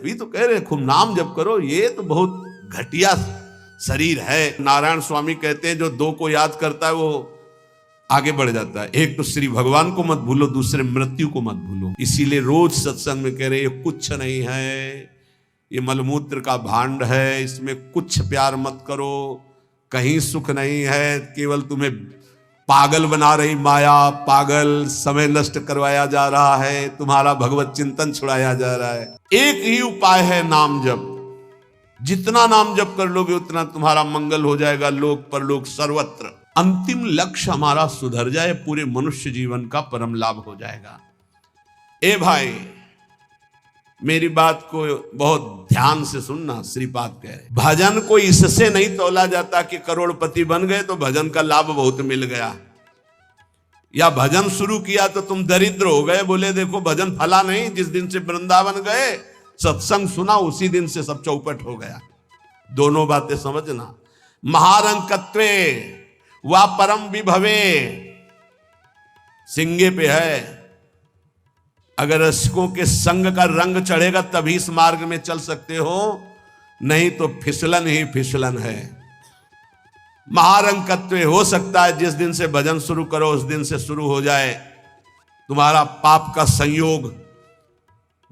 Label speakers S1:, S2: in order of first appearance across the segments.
S1: तभी तो कह रहे खूब नाम जप करो। ये तो बहुत घटिया शरीर है। नारायण स्वामी कहते हैं जो दो को याद करता है वो आगे बढ़ जाता है। एक तो श्री भगवान को मत भूलो, दूसरे मृत्यु को मत भूलो। इसीलिए रोज सत्संग में कह रहे ये कुछ नहीं है, ये मलमूत्र का भांड है, इसमें कुछ प्यार मत करो, कहीं सुख नहीं है, केवल तुम्हें पागल बना रही माया, पागल समय नष्ट करवाया जा रहा है, तुम्हारा भगवत चिंतन छुड़ाया जा रहा है। एक ही उपाय है नाम जप। जितना नाम जप कर लोगे उतना तुम्हारा मंगल हो जाएगा, लोक परलोक सर्वत्र। अंतिम लक्ष्य हमारा सुधर जाए, पूरे मनुष्य जीवन का परम लाभ हो जाएगा। ए भाई, मेरी बात को बहुत ध्यान से सुनना। श्रीपाद कह रहे भजन को इससे नहीं तोला जाता कि करोड़पति बन गए तो भजन का लाभ बहुत मिल गया, या भजन शुरू किया तो तुम दरिद्र हो गए। बोले देखो भजन फला नहीं, जिस दिन से वृंदावन गए सत्संग सुना उसी दिन से सब चौपट हो गया। दोनों बातें समझना। महारंकत्वे वा परम विभवे सिंगे पे है। अगर रसिकों के संग का रंग चढ़ेगा तभी इस मार्ग में चल सकते हो, नहीं तो फिसलन ही फिसलन है। महारंकत्व हो सकता है जिस दिन से भजन शुरू करो उस दिन से शुरू हो जाए तुम्हारा पाप का संयोग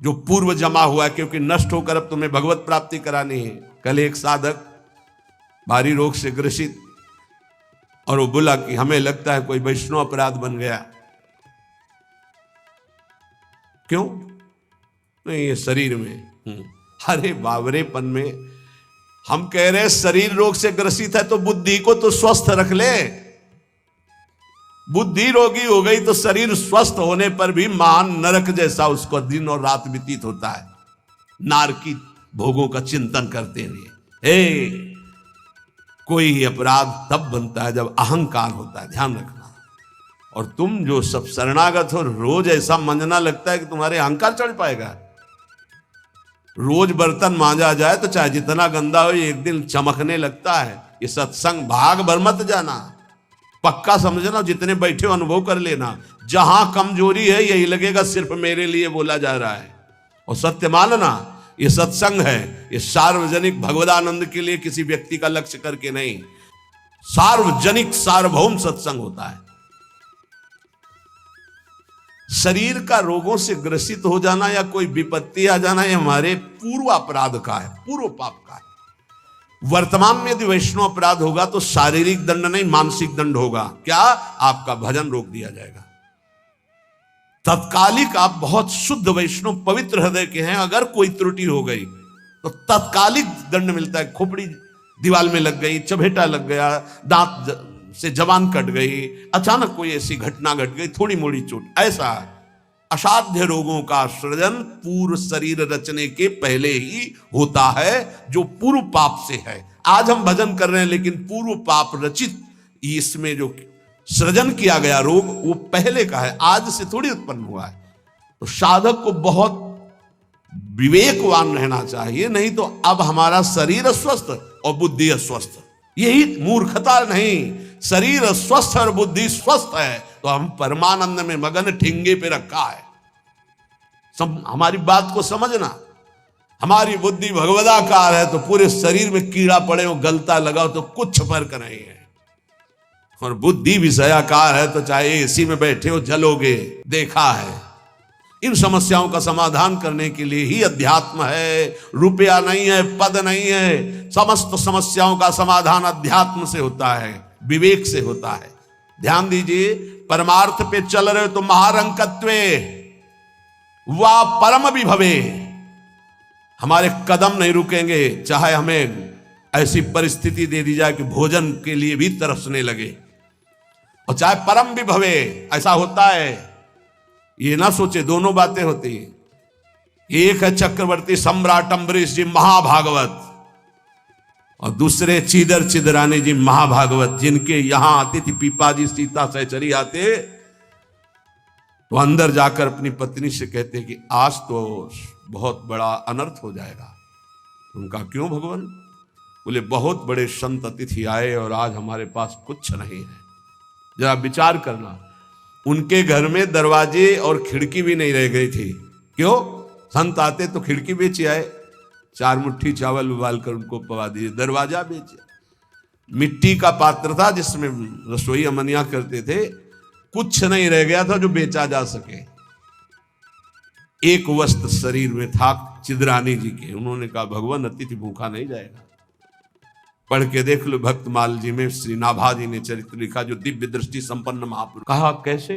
S1: जो पूर्व जमा हुआ है, क्योंकि नष्ट होकर अब तुम्हें भगवत प्राप्ति करानी है। कल एक साधक भारी रोग से ग्रसित, और वो बोला कि हमें लगता है कोई वैष्णव अपराध बन गया। क्यों? नहीं, ये शरीर में। अरे बावरेपन में हम कह रहे शरीर रोग से ग्रसित है तो बुद्धि को तो स्वस्थ रख ले। बुद्धि रोगी हो गई तो शरीर स्वस्थ होने पर भी महान नरक जैसा उसको दिन और रात व्यतीत होता है, नारकी भोगों का चिंतन करते हुए। कोई अपराध तब बनता है जब अहंकार होता है, ध्यान रखना। और तुम जो सब शरणागत हो, रोज ऐसा मंजना लगता है कि तुम्हारे अहंकार चढ़ पाएगा। रोज बर्तन मांजा जाए तो चाहे जितना गंदा हो एक दिन चमकने लगता है। ये सत्संग भाग भर मत जाना, पक्का समझना। जितने बैठे हो अनुभव कर लेना, जहां कमजोरी है यही लगेगा सिर्फ मेरे लिए बोला जा रहा है। और सत्य मानना, ये सत्संग है, ये सार्वजनिक भगवदानंद के लिए किसी व्यक्ति का लक्ष्य करके नहीं, सार्वजनिक सार्वभौम सत्संग होता है। शरीर का रोगों से ग्रसित हो जाना या कोई विपत्ति आ जाना ये हमारे पूर्व अपराध का है, पूर्व पाप का है। वर्तमान में यदि वैष्णव अपराध होगा तो शारीरिक दंड नहीं मानसिक दंड होगा। क्या? आपका भजन रोक दिया जाएगा। तत्कालिक आप बहुत शुद्ध वैष्णव पवित्र हृदय के हैं, अगर कोई त्रुटि हो गई तो तत्कालिक दंड मिलता है। खोपड़ी दीवार में लग गई, चबेटा लग गया, दांत से जबान कट गई, अचानक कोई ऐसी घटना घट गई, थोड़ी मोड़ी चोट, ऐसा असाध्य रोगों का सृजन पूर्व शरीर रचने के पहले ही होता है, जो पूर्व पाप से है। आज हम भजन कर रहे हैं लेकिन पूर्व पाप रचित इसमें जो सृजन किया गया रोग वो पहले का है, आज से थोड़ी उत्पन्न हुआ है। तो साधक को बहुत विवेकवान रहना चाहिए, नहीं तो अब हमारा शरीर अस्वस्थ और बुद्धि अस्वस्थ। यही मूर्खता नहीं, शरीर स्वस्थ और बुद्धि स्वस्थ है तो हम परमानंद में मगन ठिंगे पे रखा है। हमारी बात को समझना। हमारी बुद्धि भगवदाकार है तो पूरे शरीर में कीड़ा पड़े हो, गलता लगाओ तो कुछ फर्क नहीं है। और बुद्धि विषयाकार है तो चाहे एसी में बैठे हो जलोगे, देखा है। इन समस्याओं का समाधान करने के लिए ही अध्यात्म है, रुपया नहीं है, पद नहीं है। समस्त समस्याओं का समाधान अध्यात्म से होता है, विवेक से होता है। ध्यान दीजिए, परमार्थ पे चल रहे हो तो महारंकत्वे वा परम विभवे, हमारे कदम नहीं रुकेंगे चाहे हमें ऐसी परिस्थिति दे दी जाए कि भोजन के लिए भी तरसने लगे, और चाहे परम विभवे। ऐसा होता है, ये ना सोचे दोनों बातें होती हैं। एक है चक्रवर्ती सम्राट अम्बरीश जी महाभागवत, और दूसरे चीदर चिदरानी जी महाभागवत, जिनके यहां आती थी पीपाजी सीता सहचरी आते तो अंदर जाकर अपनी पत्नी से कहते कि आज तो बहुत बड़ा अनर्थ हो जाएगा। उनका क्यों भगवान? बोले बहुत बड़े संत अतिथि आए और आज हमारे पास कुछ नहीं है। जरा विचार करना, उनके घर में दरवाजे और खिड़की भी नहीं रह गई थी। क्यों? संत आते तो खिड़की बेच आए, 4 मुट्ठी चावल उबाल कर उनको पवा दिए, दरवाजा बेचे। मिट्टी का पात्र था जिसमें रसोई अमनिया करते थे, कुछ नहीं रह गया था जो बेचा जा सके। एक वस्त्र शरीर में था चिदरानी जी के। उन्होंने कहा भगवान अतिथि भूखा नहीं जाएगा। पढ़ के देख लो भक्तमाल जी में श्री नाभा जी ने चरित्र लिखा, जो दिव्य दृष्टि संपन्न महापुरुष। कहा कैसे?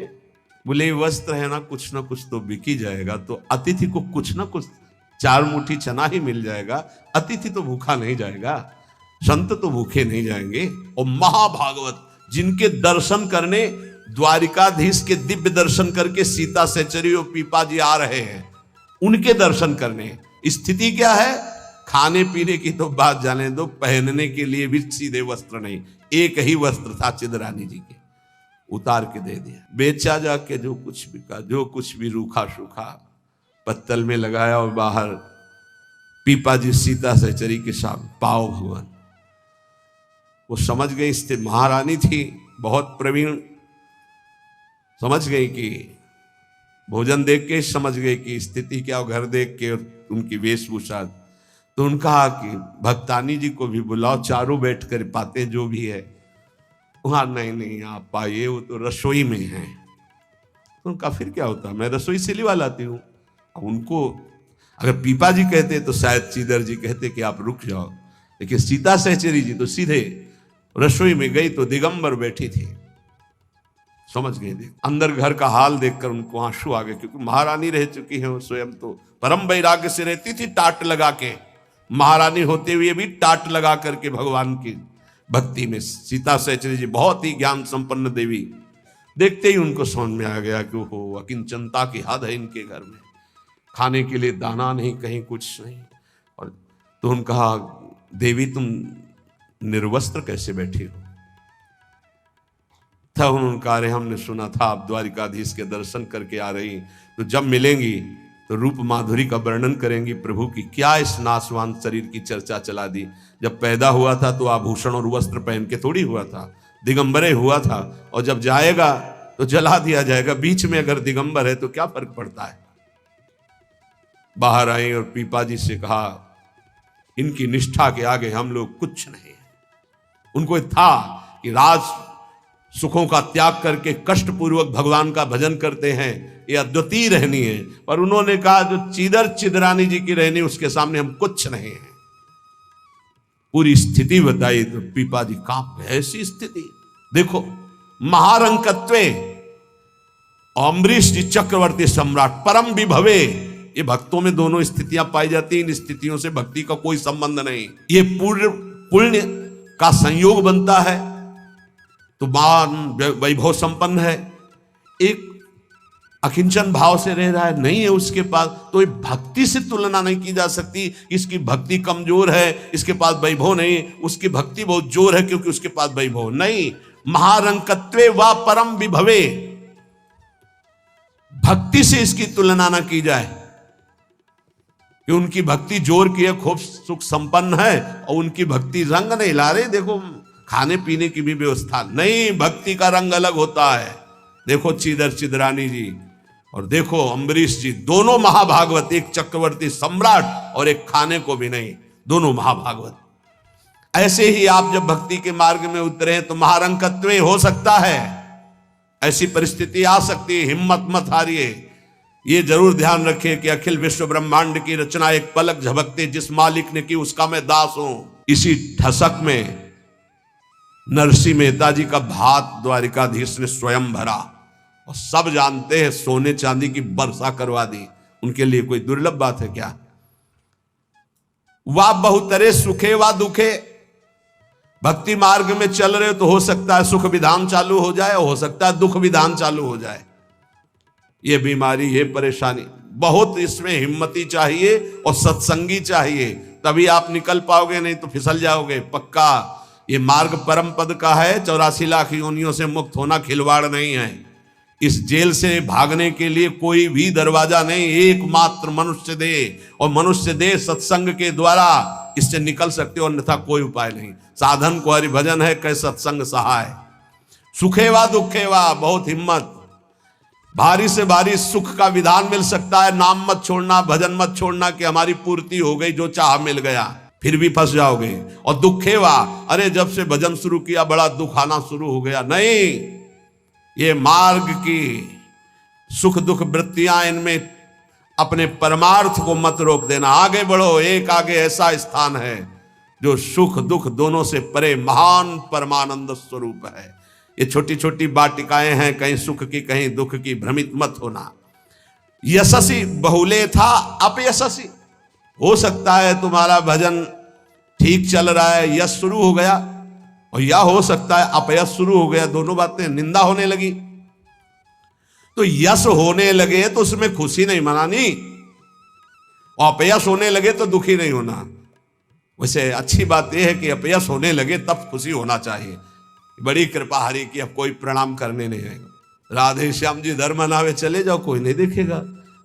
S1: बोले वस्त्र है ना कुछ तो बिक ही जाएगा, तो अतिथि को कुछ ना कुछ 4 मुट्ठी चना ही मिल जाएगा, अतिथि तो भूखा नहीं जाएगा, संत तो भूखे नहीं जाएंगे। और महाभागवत जिनके दर्शन करने द्वारिकाधीश के दिव्य दर्शन करके सीता सहचरी और पीपा जी आ रहे हैं, उनके दर्शन करने। स्थिति क्या है? खाने पीने की तो बात जाने दो, पहनने के लिए भी सीधे वस्त्र नहीं, एक ही वस्त्र था चिदरानी जी के, उतार के दे दिया। बेचा जाके जो कुछ बिका, जो कुछ भी रूखा सूखा पत्तल में लगाया और बाहर पीपा जी सीता सहचरी के साथ पाओ भगवान। वो समझ गई, स्थिति महारानी थी बहुत प्रवीण, समझ गई कि भोजन देख के समझ गई कि स्थिति क्या, घर देख के उनकी वेशभूषा। तो उनका कहा कि भक्तानी जी को भी बुलाओ, चारों बैठ कर पाते जो भी है। वहां नहीं आप पाइए, वो तो रसोई में है। तो उनका फिर क्या होता, मैं रसोई से लिवा लाती हूँ। उनको अगर पीपा जी कहते तो शायद चीदर जी कहते कि आप रुक जाओ, लेकिन सीता सहचरी जी तो सीधे रसोई में गई तो दिगंबर बैठी थी। समझ गए, देख अंदर घर का हाल देखकर उनको आंसू आ गए, क्योंकि महारानी रह चुकी है वो स्वयं तो परम वैराग्य से रहती थी, टाट लगा के। महारानी होते हुए भी टाट लगा करके भगवान की भक्ति में। सीता सहचरी जी बहुत ही ज्ञान संपन्न देवी, देखते ही उनको समझ में आ गया कि हो अकिंचनता की हद है इनके घर में, खाने के लिए दाना नहीं, कहीं कुछ नहीं। और तो उन्होंने कहा देवी तुम निर्वस्त्र कैसे बैठी हो? तब उन्होंने कहा अरे हमने सुना था आप द्वारिकाधीश के दर्शन करके आ रही, तो जब मिलेंगी तो रूप माधुरी का वर्णन करेंगी प्रभु की। क्या इस नासवान शरीर की चर्चा चला दी। जब पैदा हुआ था तो आभूषण और वस्त्र पहन के थोड़ी हुआ था, दिगंबरे हुआ था, और जब जाएगा तो जला दिया जाएगा। बीच में अगर दिगंबर है तो क्या फर्क पड़ता है। बाहर आई और पीपा जी से कहा इनकी निष्ठा के आगे हम लोग कुछ नहीं है। उनको था कि राज सुखों का त्याग करके कष्ट पूर्वक भगवान का भजन करते हैं, ये अद्वितीय रहनी है। पर उन्होंने कहा जो चीदर चिदरानी जी की रहनी, उसके सामने हम कुछ नहीं है। पूरी स्थिति बताई तो पीपा जी कांप गए। ऐसी स्थिति देखो, महारंकत्वे अम्बरीश जी चक्रवर्ती सम्राट परम विभवे, ये भक्तों में दोनों स्थितियां पाई जाती हैं। इन स्थितियों से भक्ति का कोई संबंध नहीं, ये पूर्ण पुण्य का संयोग बनता है तो मान वैभव संपन्न है। एक अकिंचन भाव से रह रहा है, नहीं है उसके पास, तो ये भक्ति से तुलना नहीं की जा सकती। इसकी भक्ति कमजोर है, इसके पास वैभव नहीं, उसकी भक्ति बहुत जोर है क्योंकि उसके पास वैभव नहीं। महारंकत्वे व परम विभवे, भक्ति से इसकी तुलना ना की जाए कि उनकी भक्ति जोर की है, खूब सुख संपन्न है, और उनकी भक्ति रंग नहीं ला रहे। देखो खाने पीने की भी व्यवस्था नहीं, भक्ति का रंग अलग होता है। देखो चीदर चिदरानी जी और देखो अम्बरीश जी, दोनों महाभागवत, एक चक्रवर्ती सम्राट और एक खाने को भी नहीं, दोनों महाभागवत। ऐसे ही आप जब भक्ति के मार्ग में उतरे तो महारंकत्व हो सकता है, ऐसी परिस्थिति आ सकती है। हिम्मत मत हारिए। ये जरूर ध्यान रखें कि अखिल विश्व ब्रह्मांड की रचना एक पलक झपकते जिस मालिक ने की उसका मैं दास हूं। इसी ठसक में नरसिंह मेहता जी का भात द्वारिकाधीश ने स्वयं भरा, और सब जानते हैं सोने चांदी की वर्षा करवा दी। उनके लिए कोई दुर्लभ बात है क्या? वाह बहुतरे सुखे वा दुखे, भक्ति मार्ग में चल रहे हो तो हो सकता है सुख विधान चालू हो जाए, हो सकता है दुख विधान चालू हो जाए। ये बीमारी, ये परेशानी, बहुत इसमें हिम्मती चाहिए और सत्संगी चाहिए, तभी आप निकल पाओगे, नहीं तो फिसल जाओगे पक्का। ये मार्ग परम पद का है, 84 लाख योनियों से मुक्त होना खिलवाड़ नहीं है। इस जेल से भागने के लिए कोई भी दरवाजा नहीं, एकमात्र मनुष्य देह, और मनुष्य देह सत्संग के द्वारा इससे निकल सकते हो, अन्यथा कोई उपाय नहीं। साधन को हरि भजन है, कै सत्संग सहाय। सुखे वा दुखे वा, बहुत हिम्मत। भारी से भारी सुख का विधान मिल सकता है, नाम मत छोड़ना, भजन मत छोड़ना कि हमारी पूर्ति हो गई, जो चाह मिल गया, फिर भी फंस जाओगे। और दुखे वाह, अरे जब से भजन शुरू किया बड़ा दुख आना शुरू हो गया। नहीं, ये मार्ग की सुख दुख वृत्तियां, इनमें अपने परमार्थ को मत रोक देना, आगे बढ़ो। एक आगे ऐसा स्थान है जो सुख दुख दोनों से परे महान परमानंद स्वरूप है। ये छोटी छोटी वाटिकाएं हैं, कहीं सुख की कहीं दुख की, भ्रमित मत होना। यशस्वी बहुले था अपयशस्वी, हो सकता है तुम्हारा भजन ठीक चल रहा है, यश शुरू हो गया, और या हो सकता है अपयश शुरू हो गया, दोनों बातें, निंदा होने लगी। तो यश होने लगे तो उसमें खुशी नहीं मनानी, और अपयश होने लगे तो दुखी नहीं होना। वैसे अच्छी बात यह है कि अपयश होने लगे तब खुशी होना चाहिए। बड़ी कृपा हरि की, अब कोई प्रणाम करने नहीं आएगा। राधे श्याम जी धर्म मनावे चले जाओ, कोई नहीं देखेगा।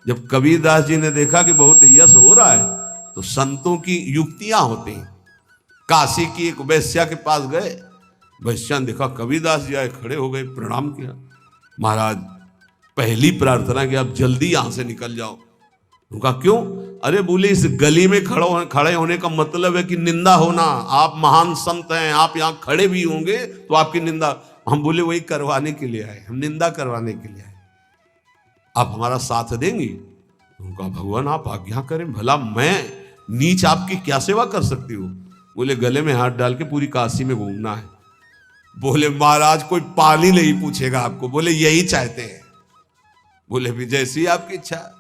S1: जब कबीरदास जी ने देखा कि बहुत यश हो रहा है, तो संतों की युक्तियां होती हैं। काशी की एक वैश्या के पास गए, वैश्या ने देखा कबीरदास जी आए, खड़े हो गए, प्रणाम किया। महाराज पहली प्रार्थना कि आप जल्दी यहां से निकल जाओ। उनका क्यों? अरे बोले इस गली में खड़े होने का मतलब है कि निंदा होना। आप महान संत हैं, आप यहाँ खड़े भी होंगे तो आपकी निंदा। हम बोले वही करवाने के लिए आए, हम निंदा करवाने के लिए आए, आप हमारा साथ देंगे? उनका भगवान आप आज्ञा करें, भला मैं नीच आपकी क्या सेवा कर सकती हूँ? बोले गले में हाथ डाल के पूरी काशी में घूमना है। बोले महाराज कोई पानी नहीं पूछेगा आपको। बोले यही चाहते हैं। बोले भी जैसी आपकी इच्छा।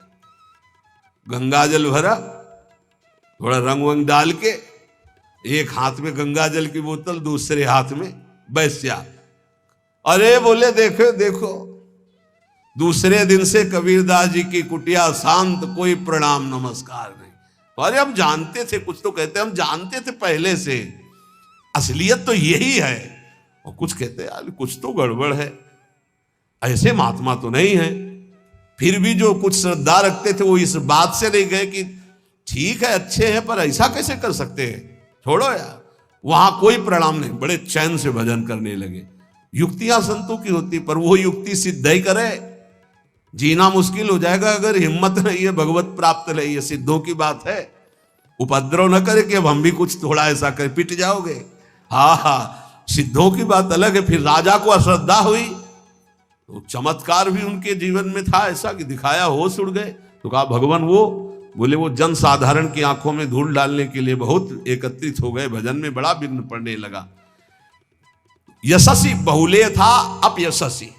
S1: गंगा जल भरा, थोड़ा रंग वंग डाल के, एक हाथ में गंगा जल की बोतल, दूसरे हाथ में वैश्या। अरे बोले देखो देखो, दूसरे दिन से कबीरदास जी की कुटिया शांत, कोई प्रणाम नमस्कार नहीं। अरे हम जानते थे, कुछ तो कहते हम जानते थे पहले से, असलियत तो यही है। और कुछ कहते यार कुछ तो गड़बड़ है, ऐसे महात्मा तो नहीं है। फिर भी जो कुछ श्रद्धा रखते थे वो इस बात से नहीं गए कि ठीक है अच्छे हैं पर ऐसा कैसे कर सकते हैं, छोड़ो यार। वहां कोई प्रणाम नहीं, बड़े चैन से भजन करने लगे। युक्तियां संतों की होती, पर वो युक्ति सिद्ध ही करे, जीना मुश्किल हो जाएगा अगर हिम्मत नहीं है, भगवत प्राप्त नहीं है। सिद्धों की बात है, उपद्रव न करे कि अब हम भी कुछ थोड़ा ऐसा कर पिट जाओगे। हाँ, सिद्धों की बात अलग है। फिर राजा को अश्रद्धा हुई तो चमत्कार भी उनके जीवन में था ऐसा कि दिखाया, होश उड़ गए। तो कहा भगवान वो, बोले वो जन साधारण की आंखों में धूल डालने के लिए बहुत एकत्रित हो गए, भजन में बड़ा विघ्न पड़ने लगा। यशस्वी बहुले था अपयशस्वी।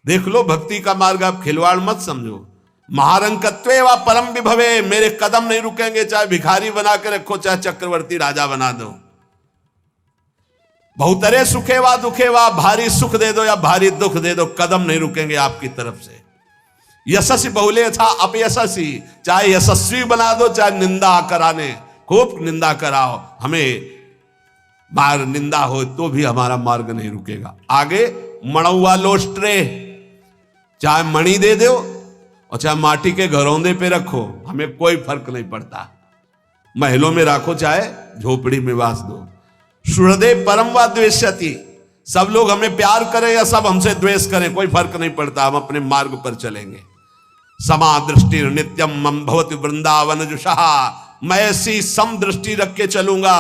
S1: देख लो भक्ति का मार्ग, आप खिलवाड़ मत समझो। महारंकत्वे व परम विभवे, मेरे कदम नहीं रुकेंगे, चाहे भिखारी बना के रखो, चाहे चक्रवर्ती राजा बना दो। बहुतरे सुखे वा दुखे वा, भारी सुख दे दो या भारी दुख दे दो, कदम नहीं रुकेंगे आपकी तरफ से। यशस्वी बहुले था अपयशस्वी, चाहे यशस्वी बना दो चाहे निंदा कराने, खूब निंदा कराओ, हमें मार निंदा हो तो भी हमारा मार्ग नहीं रुकेगा। आगे मणौवा लोस्ट्रे, चाहे मणि दे दो और चाहे माटी के घरौंदे पे रखो, हमें कोई फर्क नहीं पड़ता। महलों में रखो चाहे झोपड़ी में वास दो। हृदय परम व द्वेष्यति, सब लोग हमें प्यार करें या सब हमसे द्वेष करें, कोई फर्क नहीं पड़ता, हम अपने मार्ग पर चलेंगे। समा दृष्टि नित्यम मम भवति वृंदावन जुषहा, मैं ऐसी सम दृष्टि रख के चलूंगा।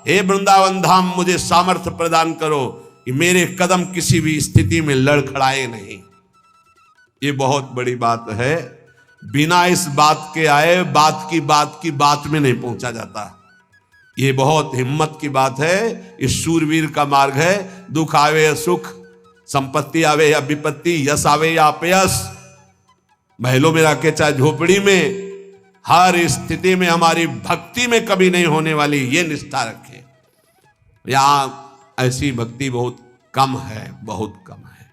S1: हे वृंदावन धाम, मुझे सामर्थ्य प्रदान करो कि मेरे कदम किसी भी स्थिति में लड़खड़ाए नहीं। ये बहुत बड़ी बात है। बिना इस बात के आए बात की बात में नहीं पहुंचा जाता। ये बहुत हिम्मत की बात है। इस शूरवीर का मार्ग है। दुख आवे या सुख, संपत्ति आवे या विपत्ति, यश आवे या अपयश, महलों में रखे चाहे झोपड़ी में, हर स्थिति में हमारी भक्ति में कभी नहीं होने वाली ये निष्ठा रखे। यहां ऐसी भक्ति बहुत कम है, बहुत कम है।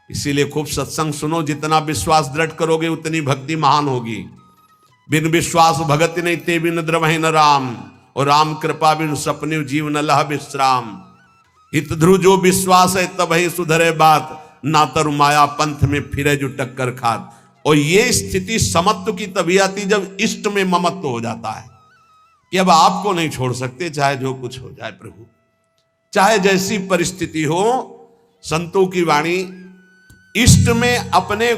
S1: इसीलिए खूब सत्संग सुनो, जितना विश्वास दृढ़ करोगे उतनी भक्ति महान होगी। बिन विश्वास भगति नहीं ते बिन द्रवहि न राम, और राम कृपा बिन सपने जीव न लह विश्राम। हित ध्रुव जो विश्वास है तब ही सुधरे बात, ना तरु माया पंथ में फिरे जो टक्कर खात। और ये स्थिति समत्व की तभी आती जब इष्ट में ममत्व हो जाता है कि अब आपको नहीं छोड़ सकते, चाहे जो कुछ हो जाए प्रभु, चाहे जैसी परिस्थिति हो। संतों की वाणी इष्ट में अपने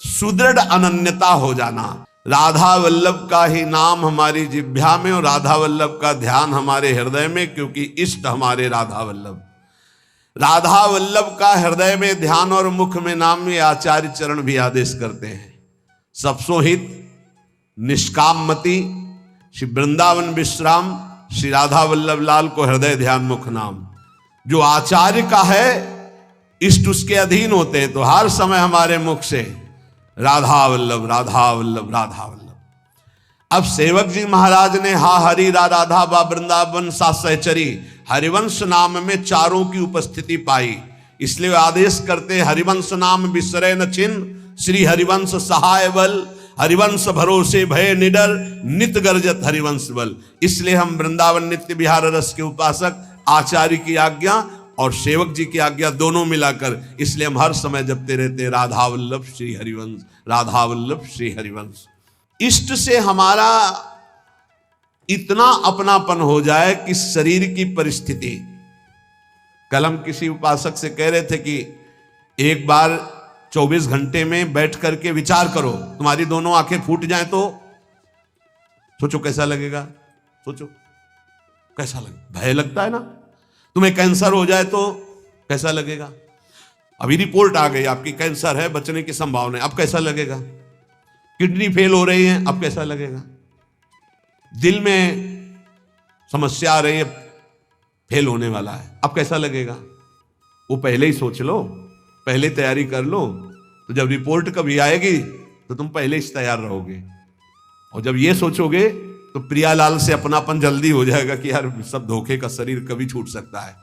S1: सुदृढ़ अनन्यता हो जाना। राधा वल्लभ का ही नाम हमारी जिह्वा में और राधा वल्लभ का ध्यान हमारे हृदय में, क्योंकि इष्ट हमारे राधा वल्लभ। राधा वल्लभ का हृदय में ध्यान और मुख में नाम में आचार्य चरण भी आदेश करते हैं। सबसो हित निष्काम मति श्री वृंदावन विश्राम श्री राधा वल्लभ लाल को हृदय ध्यान मुख नाम। जो आचार्य का है इष्ट उसके अधीन होते हैं, तो हर समय हमारे मुख से राधा वल्लभ राधा वल्लभ राधा वल्लभ। अब सेवक जी महाराज ने हा हरि राधा बा वृंदावन सा सहचरी हरिवंश नाम में चारों की उपस्थिति पाई, इसलिए आदेश करते हरिवंश नाम बिसरे न चिन्ह श्री हरिवंश सहाय बल, हरिवंश भरोसे भय निडर नित गर्जत हरिवंश बल। इसलिए हम वृंदावन नित्य विहार रस के उपासक आचार्य की आज्ञा और सेवक जी की आज्ञा दोनों मिलाकर, इसलिए हम हर समय जपते रहते राधा वल्लभ श्री हरिवंश राधा वल्लभ श्री हरिवंश। इष्ट से हमारा इतना अपनापन हो जाए कि शरीर की परिस्थिति, कल हम किसी उपासक से कह रहे थे कि एक बार 24 घंटे में बैठ करके विचार करो, तुम्हारी दोनों आंखें फूट जाएं तो सोचो कैसा लगेगा। सोचो कैसा लगेगा, भय लगता है ना। तुम्हें कैंसर हो जाए तो कैसा लगेगा। अभी रिपोर्ट आ गई आपकी कैंसर है, बचने की संभावना है, अब कैसा लगेगा। किडनी फेल हो रही है, अब कैसा लगेगा। दिल में समस्या आ रही है, फेल होने वाला है, अब कैसा लगेगा। वो पहले ही सोच लो, पहले तैयारी कर लो, तो जब रिपोर्ट कभी आएगी तो तुम पहले ही तैयार रहोगे। और जब ये सोचोगे तो प्रियालाल से अपनापन जल्दी हो जाएगा कि यार सब धोखे का शरीर कभी छूट सकता है।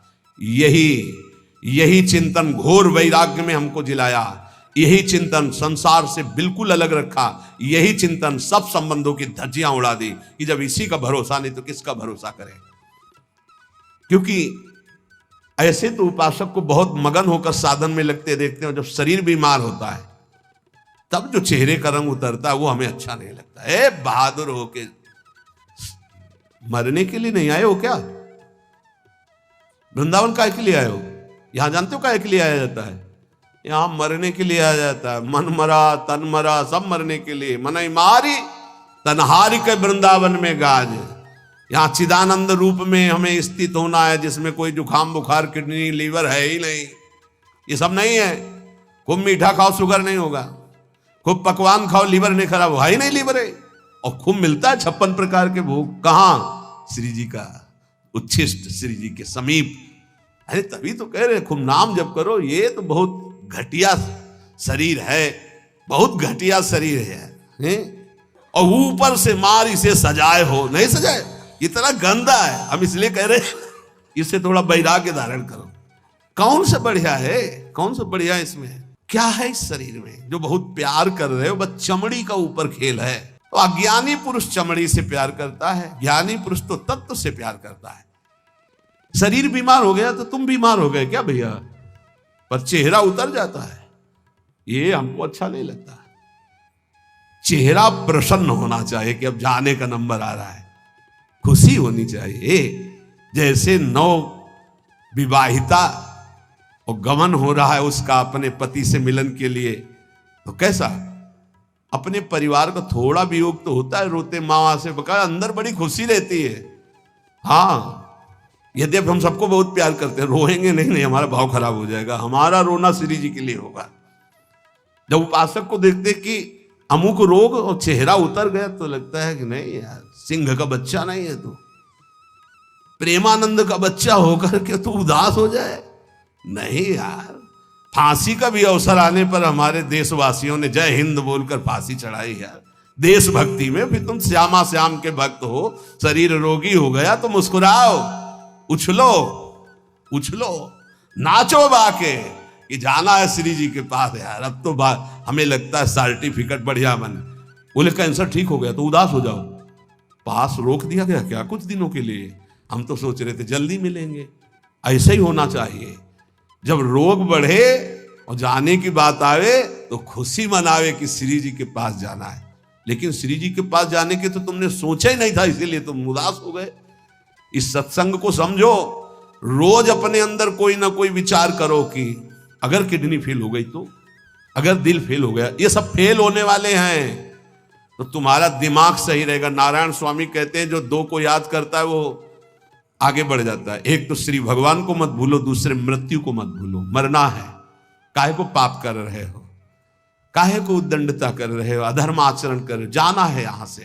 S1: यही चिंतन घोर वैराग्य में हमको जिलाया, यही चिंतन संसार से बिल्कुल अलग रखा, यही चिंतन सब संबंधों की धज्जियां उड़ा दी कि जब इसी का भरोसा नहीं तो किसका भरोसा करें। क्योंकि ऐसे तो उपासक को बहुत मगन होकर साधन में लगते देखते हैं, जब शरीर बीमार होता है तब जो चेहरे का रंग उतरता है वो हमें अच्छा नहीं लगता। ए बहादुर होके मरने के लिए नहीं आए हो क्या। वृंदावन काहे के लिए आए हो। यहां जानते हो काहे के लिए आया जाता है। यहां मरने के लिए आया जाता है। मन मरा तन मरा सब मरने के लिए। मनई मारी तनहारी के वृंदावन में गाज। यहां चिदानंद रूप में हमें स्थित होना है, जिसमें कोई जुखाम बुखार किडनी लीवर है ही नहीं। ये सब नहीं है। खूब मीठा खाओ शुगर नहीं होगा, खूब पकवान खाओ लीवर नहीं खराब होगा ही नहीं लीवर है। और खूब मिलता है 56 प्रकार के भोग, कहां श्री जी का उच्छिष्ट श्री जी के समीप। अरे तभी तो कह रहे खूब नाम जप करो। ये तो बहुत घटिया शरीर है, बहुत घटिया शरीर है? और ऊपर से मार इसे सजाए हो, नहीं सजाए, इतना गंदा है। हम इसलिए कह रहे इससे थोड़ा वैराग्य धारण करो। कौन सा बढ़िया है, कौन सा बढ़िया इसमें क्या है इस शरीर में जो बहुत प्यार कर रहे हो। बस चमड़ी का ऊपर खेल है। तो अज्ञानी पुरुष चमड़ी से प्यार करता है, ज्ञानी पुरुष तो तत्व से प्यार करता है। शरीर बीमार हो गया तो तुम बीमार हो गए क्या भैया, पर चेहरा उतर जाता है, ये हमको अच्छा नहीं लगता। चेहरा प्रसन्न होना चाहिए कि अब जाने का नंबर आ रहा है, खुशी होनी चाहिए। जैसे नव विवाहिता और गमन हो रहा है उसका अपने पति से मिलन के लिए, तो कैसा अपने परिवार का थोड़ा वियोग तो होता है, रोते माँ से बका, अंदर बड़ी खुशी रहती है। हाँ, यद्यपि हम सबको बहुत प्यार करते हैं, रोएंगे नहीं, हमारा भाव खराब हो जाएगा। हमारा रोना श्री जी के लिए होगा। जब उपासक को देखते कि अमुक रोग और चेहरा उतर गया तो लगता है कि नहीं यार, सिंह का बच्चा नहीं है तू, प्रेमानंद का बच्चा होकर के तू उदास हो जाए। नहीं यार, फांसी का भी अवसर आने पर हमारे देशवासियों ने जय हिंद बोलकर फांसी चढ़ाई यार, देशभक्ति में। फिर तुम श्यामा श्याम के भक्त हो, शरीर रोगी हो गया तो मुस्कुराओ, उछलो उछलो, नाचो बाके कि जाना है श्री जी के पास यार। अब तो हमें लगता है सर्टिफिकेट बढ़िया बने। बोले कैंसर ठीक हो गया तो उदास हो जाओ, पास रोक दिया गया क्या कुछ दिनों के लिए। हम तो सोच रहे थे जल्दी मिलेंगे। ऐसा ही होना चाहिए। जब रोग बढ़े और जाने की बात आवे तो खुशी मनावे कि श्री जी के पास जाना है। लेकिन श्री जी के पास जाने के तो तुमने सोचा ही नहीं था, इसीलिए तुम उदास हो गए। इस सत्संग को समझो। रोज अपने अंदर कोई ना कोई विचार करो कि अगर किडनी फेल हो गई तो अगर दिल फेल हो गया, ये सब फेल होने वाले हैं, तो तुम्हारा दिमाग सही रहेगा। नारायण स्वामी कहते हैं जो दो को याद करता है वो आगे बढ़ जाता है। एक तो श्री भगवान को मत भूलो, दूसरे मृत्यु को मत भूलो। मरना है, काहे को पाप कर रहे हो, काहे को उद्दंडता कर रहे हो, अधर्म आचरण कर रहे हो, जाना है यहां से।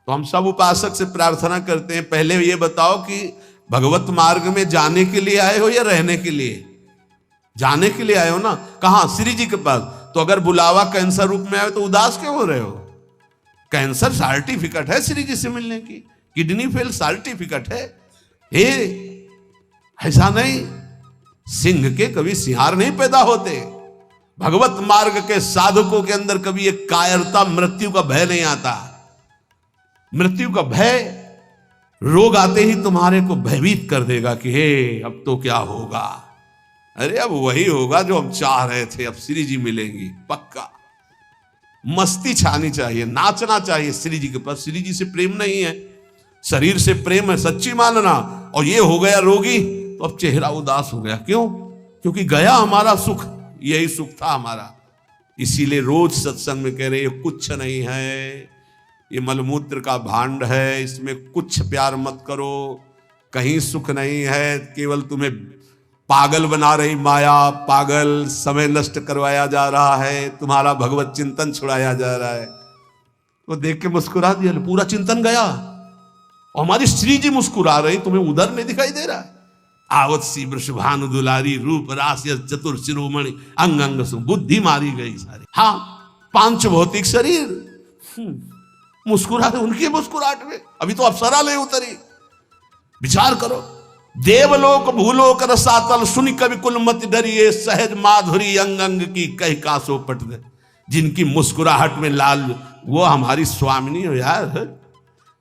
S1: तो हम सब उपासक से प्रार्थना करते हैं, पहले ये बताओ कि भगवत मार्ग में जाने के लिए आए हो या रहने के लिए? जाने के लिए आए हो ना। कहां? श्री जी के पास। तो अगर बुलावा कैंसर रूप में आए तो उदास क्यों हो रहे हो? कैंसर सर्टिफिकेट है श्री जी से मिलने की, किडनी फेल सर्टिफिकेट है। ऐसा नहीं, सिंह के कभी सिंहार नहीं पैदा होते। भगवत मार्ग के साधकों के अंदर कभी एक कायरता, मृत्यु का भय नहीं आता। मृत्यु का भय, रोग आते ही तुम्हारे को भयभीत कर देगा कि हे अब तो क्या होगा। अरे अब वही होगा जो हम चाह रहे थे, अब श्री जी मिलेंगी पक्का। मस्ती छानी चाहिए, नाचना चाहिए श्री जी के पास। श्री जी से प्रेम नहीं है, शरीर से प्रेम है, सच्ची मानना। और ये हो गया रोगी तो अब चेहरा उदास हो गया, क्यों? क्योंकि गया हमारा सुख, यही सुख था हमारा। इसीलिए रोज सत्संग में कह रहे ये कुछ नहीं है, ये मलमूत्र का भांड है, इसमें कुछ प्यार मत करो, कहीं सुख नहीं है, केवल तुम्हें पागल बना रही माया, पागल समय नष्ट करवाया जा रहा है, तुम्हारा भगवत चिंतन छुड़ाया जा रहा है। वो देख के मुस्कुरा दिया, पूरा चिंतन गया। और हमारी श्री जी मुस्कुरा रही, तुम्हें उधर नहीं दिखाई दे रहा? आवत सी वृषभानु दुलारी, रूप रास चतुर शिरोमणि, अंग अंग सु बुद्धि मारी गई सारी। हाँ, पांच भौतिक शरीर मुस्कुरा रहे, उनकी मुस्कुराहट में अभी तो अप्सरा ले उतरी। विचार करो, देवलोक भूलोक रसातल, सुनि कवि कुल मत डरिए, सहज माधुरी अंग अंग की कह कासो पट दे। जिनकी मुस्कुराहट में लाल, वो हमारी स्वामिनी हो यार।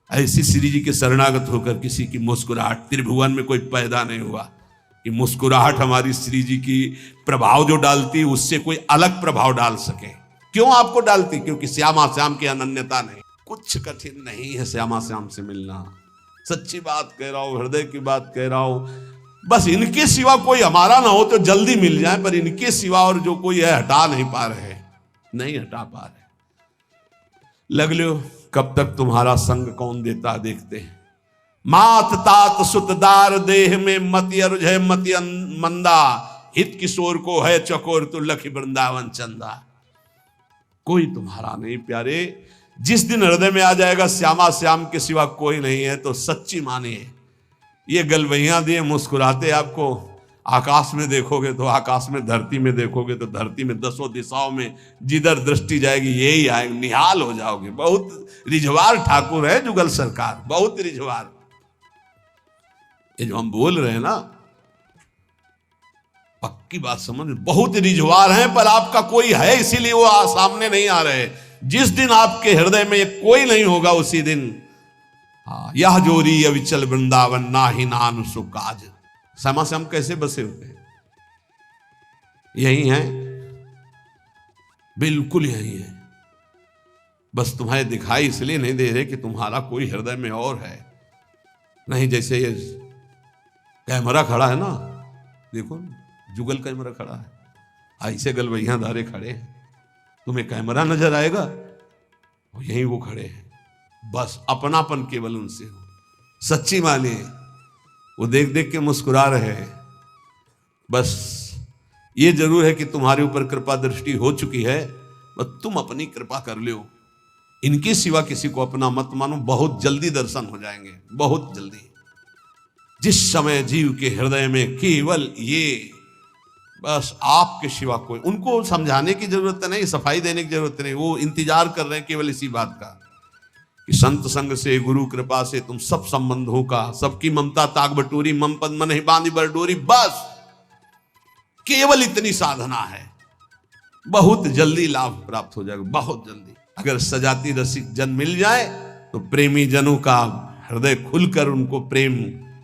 S1: ऐसी श्री जी के शरणागत होकर किसी की मुस्कुराहट, त्रिभुवन में कोई पैदा नहीं हुआ कि मुस्कुराहट हमारी श्री जी की प्रभाव जो डालती उससे कोई अलग प्रभाव डाल सके। क्यों आपको डालती? क्योंकि श्यामा श्याम की अनन्यता नहीं। कुछ कठिन नहीं है श्यामा श्याम से मिलना, सच्ची बात कह रहा हूं, हृदय की बात कह रहा हूं। बस इनके सिवा कोई हमारा ना हो तो जल्दी मिल जाए, पर इनके सिवा और जो कोई है हटा नहीं पा रहे, नहीं हटा पा रहे। लग लो कब तक तुम्हारा संग कौन देता देखते हैं। मात तात सुतदार देह में मति अरुझ मति मंदा, हित किशोर को है चकोर तो लखी वृंदावन चंदा। कोई तुम्हारा नहीं प्यारे। जिस दिन हृदय में आ जाएगा श्यामा श्याम के सिवा कोई नहीं है, तो सच्ची मानिए ये गलवैया दिए मुस्कुराते आपको आकाश में देखोगे तो आकाश में, धरती में देखोगे तो धरती में, दसों दिशाओं में जिधर दृष्टि जाएगी यही आएगी, निहाल हो जाओगे। बहुत रिझवार ठाकुर है जुगल सरकार, बहुत रिझवार। ये जो हम बोल रहे हैं ना, पक्की बात समझ, बहुत रिझवार हैं, पर आपका कोई है इसीलिए वो सामने नहीं आ रहे। जिस दिन आपके हृदय में ये कोई नहीं होगा उसी दिन यह जोरी अविचल वृंदावन ना ही नान सुकाज। श्यामा श्याम कैसे बसे हुए हैं? यही है, बिल्कुल यही है। बस तुम्हें दिखाई इसलिए नहीं दे रहे कि तुम्हारा कोई हृदय में और है। नहीं, जैसे ये कैमरा खड़ा है ना, देखो जुगल कैमरा खड़ा है, ऐसे गलवैया धारे खड़े हैं, तुम्हें कैमरा नजर आएगा, यही वो खड़े हैं। बस अपनापन केवल उनसे हो, सच्ची मानिए। वो देख देख के मुस्कुरा रहे हैं। बस ये जरूर है कि तुम्हारे ऊपर कृपा दृष्टि हो चुकी है, बस तुम अपनी कृपा कर लो। इनके सिवा किसी को अपना मत मानो, बहुत जल्दी दर्शन हो जाएंगे, बहुत जल्दी। जिस समय जीव के हृदय में केवल ये, बस आपके सिवा कोई, उनको समझाने की जरूरत नहीं, सफाई देने की जरूरत नहीं, वो इंतजार कर रहे हैं केवल इसी बात का कि संत संग से, गुरु कृपा से तुम सब संबंधों का, सबकी ममता ताक बटोरी, मम पद मन ही बांधी बरडोरी। बस केवल इतनी साधना है, बहुत जल्दी लाभ प्राप्त हो जाएगा, बहुत जल्दी। अगर सजाती रसिक जन मिल जाए तो प्रेमी जनों का हृदय खुलकर उनको प्रेम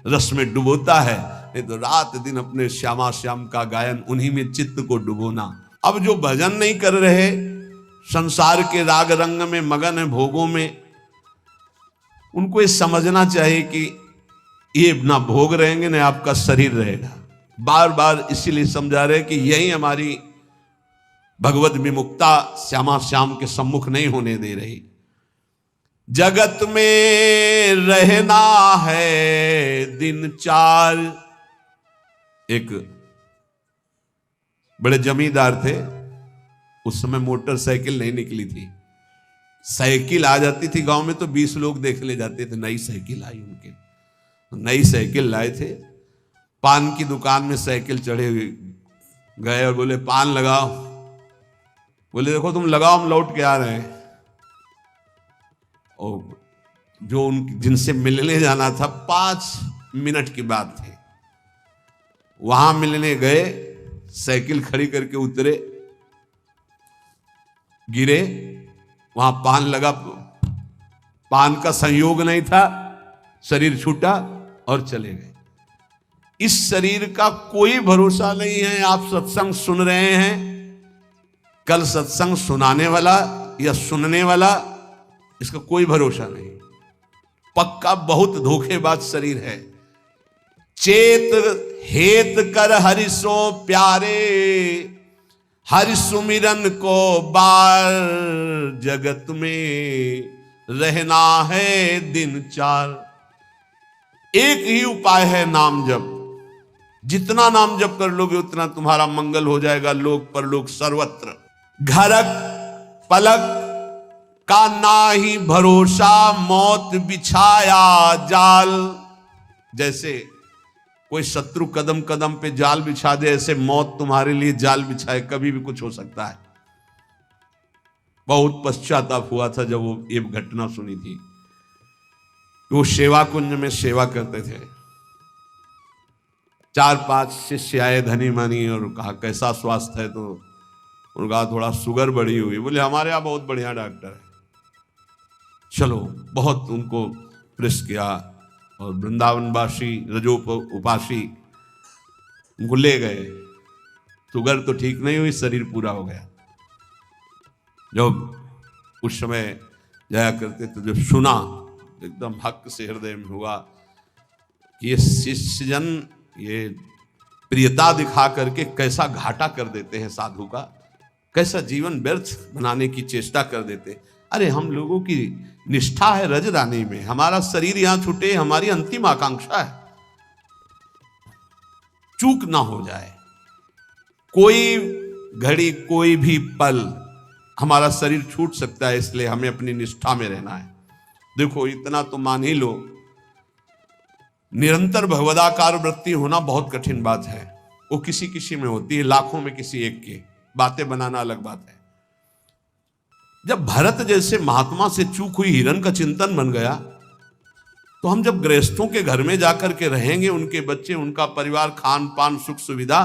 S1: रस में डुबोता है। नहीं तो रात दिन अपने श्यामा श्याम का गायन, उन्हीं में चित्त को डुबोना। अब जो भजन नहीं कर रहे, संसार के राग रंग में मगन है, भोगों में, उनको ये समझना चाहिए कि ये ना भोग रहेंगे ना आपका शरीर रहेगा। बार बार इसीलिए समझा रहे कि यही हमारी भगवत विमुक्ता श्यामा श्याम के सम्मुख नहीं होने दे रही। जगत में रहना है दिन चार। एक बड़े जमींदार थे, उस समय मोटरसाइकिल नहीं निकली थी। साइकिल आ जाती थी गांव में तो 20 लोग देख ले जाते थे। नई साइकिल आई उनके, नई साइकिल लाए थे। पान की दुकान में साइकिल चढ़े गए और बोले पान लगाओ। बोले देखो तुम लगाओ, हम लौट के आ रहे हैं। और जो उन जिनसे मिलने जाना था 5 मिनट की बात थी, वहां मिलने गए, साइकिल खड़ी करके उतरे, गिरे, वहां पान लगा, पान का संयोग नहीं था, शरीर छूटा और चले गए। इस शरीर का कोई भरोसा नहीं है। आप सत्संग सुन रहे हैं, कल सत्संग सुनाने वाला या सुनने वाला, इसका कोई भरोसा नहीं। पक्का बहुत धोखेबाज शरीर है। चेत हेत कर हरिसो प्यारे, हरि सुमिरन को बार, जगत में रहना है दिन चार। एक ही उपाय है नाम जप। जितना नाम जप कर लोगे उतना तुम्हारा मंगल हो जाएगा, लोक परलोक सर्वत्र। घरक पलक का नाही भरोसा, मौत बिछाया जाल। जैसे कोई शत्रु कदम कदम पे जाल बिछा दे, ऐसे मौत तुम्हारे लिए जाल बिछाए, कभी भी कुछ हो सकता है। बहुत पश्चाताप हुआ था जब वो ये घटना सुनी थी। वो सेवा कुंज में सेवा करते थे। 4-5 शिष्य आए धनी मानी और कहा कैसा स्वास्थ्य है, तो उन्होंने कहा थोड़ा शुगर बढ़ी हुई। बोले हमारे यहाँ बहुत बढ़िया डॉक्टर है, चलो। बहुत उनको प्रेस किया और वृंदावनवासी रजोप उपासी उनको ले गए। शुगर तो ठीक नहीं हुई, शरीर पूरा हो गया। जब उस समय जाया करते तो जब सुना एकदम हक से हृदय में हुआ कि ये शिष्यजन ये प्रियता दिखा करके कैसा घाटा कर देते हैं साधु का, कैसा जीवन व्यर्थ बनाने की चेष्टा कर देते। अरे हम लोगों की निष्ठा है रजदानी में, हमारा शरीर यहां छूटे हमारी अंतिम आकांक्षा है, चूक ना हो जाए। कोई घड़ी कोई भी पल हमारा शरीर छूट सकता है, इसलिए हमें अपनी निष्ठा में रहना है। देखो इतना तो मान ही लो, निरंतर भगवदाकार वृत्ति होना बहुत कठिन बात है। वो किसी किसी में होती है, लाखों में किसी एक की। बातें बनाना अलग बात है। जब भरत जैसे महात्मा से चूक हुई हिरण का चिंतन बन गया, तो हम जब गृहस्थों के घर में जाकर के रहेंगे, उनके बच्चे, उनका परिवार, खान पान, सुख सुविधा,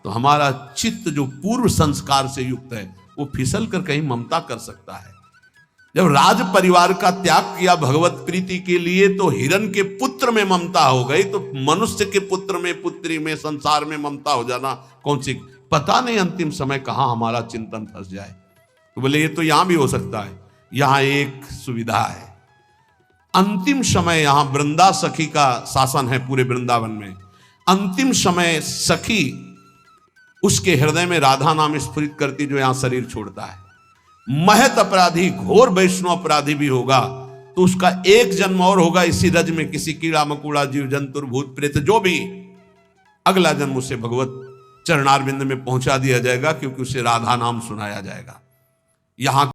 S1: तो हमारा चित्त जो पूर्व संस्कार से युक्त है वो फिसल कर कहीं ममता कर सकता है। जब राज परिवार का त्याग किया भगवत प्रीति के लिए, तो हिरण के पुत्र में ममता हो गई, तो मनुष्य के पुत्र में, पुत्री में, संसार में ममता हो जाना कौन सी, पता नहीं अंतिम समय कहां हमारा चिंतन फंस जाए। तो बोले ये तो यहां भी हो सकता है। यहां एक सुविधा है, अंतिम समय यहां वृंदा सखी का शासन है पूरे वृंदावन में। अंतिम समय सखी उसके हृदय में राधा नाम स्फुरित करती, जो यहां शरीर छोड़ता है। महत अपराधी, घोर वैष्णव अपराधी भी होगा तो उसका एक जन्म और होगा इसी रज में, किसी कीड़ा मकोड़ा, जीव जंतुर, भूत प्रेत, जो भी, अगला जन्म उसे भगवत चरणारविंद में पहुंचा दिया जाएगा, क्योंकि उसे राधा नाम सुनाया जाएगा। यहां